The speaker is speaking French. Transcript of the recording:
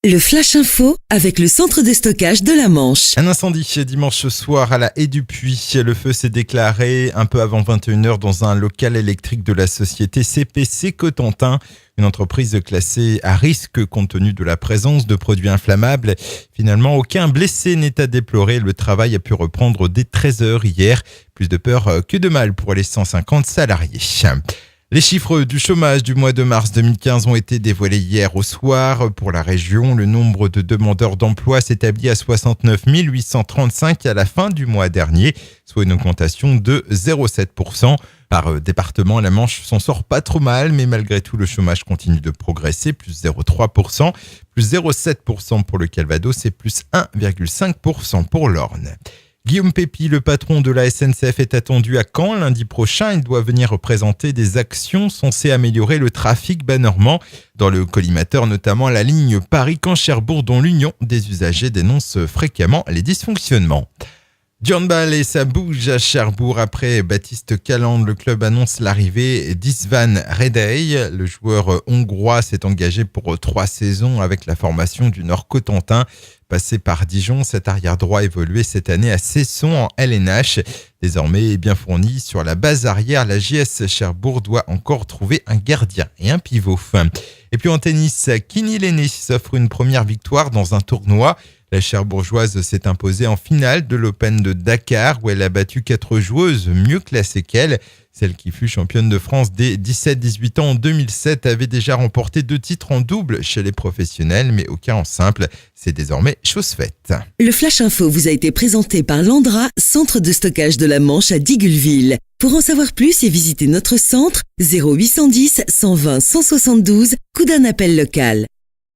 Le Flash Info avec le centre de stockage de la Manche. Un incendie dimanche soir à la Haie du Puy. Le feu s'est déclaré un peu avant 21h dans un local électrique de la société CPC Cotentin, une entreprise classée à risque compte tenu de la présence de produits inflammables. Finalement, aucun blessé n'est à déplorer. Le travail a pu reprendre dès 13h hier. Plus de peur que de mal pour les 150 salariés. Les chiffres du chômage du mois de mars 2015 ont été dévoilés hier au soir. Pour la région, le nombre de demandeurs d'emploi s'établit à 69 835 à la fin du mois dernier, soit une augmentation de 0,7%. Par département, la Manche s'en sort pas trop mal, mais malgré tout, le chômage continue de progresser, plus 0,3%, plus 0,7% pour le Calvados et plus 1,5% pour l'Orne. Guillaume Pépi, le patron de la SNCF, est attendu à Caen lundi prochain. Il doit venir présenter des actions censées améliorer le trafic bas-normand. Dans le collimateur, notamment la ligne Paris-Caen-Cherbourg, dont l'Union des usagers dénonce fréquemment les dysfonctionnements. Du handball et ça bouge à Cherbourg. Après Baptiste Calandre, le club annonce l'arrivée d'István Redej. Le joueur hongrois s'est engagé pour 3 saisons avec la formation du Nord-Cotentin. Passé par Dijon, cet arrière-droit évoluait cette année à Cesson en LNH. Désormais bien fourni sur la base arrière, la JS Cherbourg doit encore trouver un gardien et un pivot. Et puis en tennis, Kini Lene s'offre une première victoire dans un tournoi. La Cherbourgeoise s'est imposée en finale de l'Open de Dakar où elle a battu 4 joueuses mieux classées qu'elle. Celle qui fut championne de France dès 17-18 ans en 2007 avait déjà remporté 2 titres en double chez les professionnels, mais aucun en simple. C'est désormais chose faite. Le Flash Info vous a été présenté par Landra, centre de stockage de la Manche à Diggulville. Pour en savoir plus et visiter notre centre, 0810 120 172, coup d'un appel local.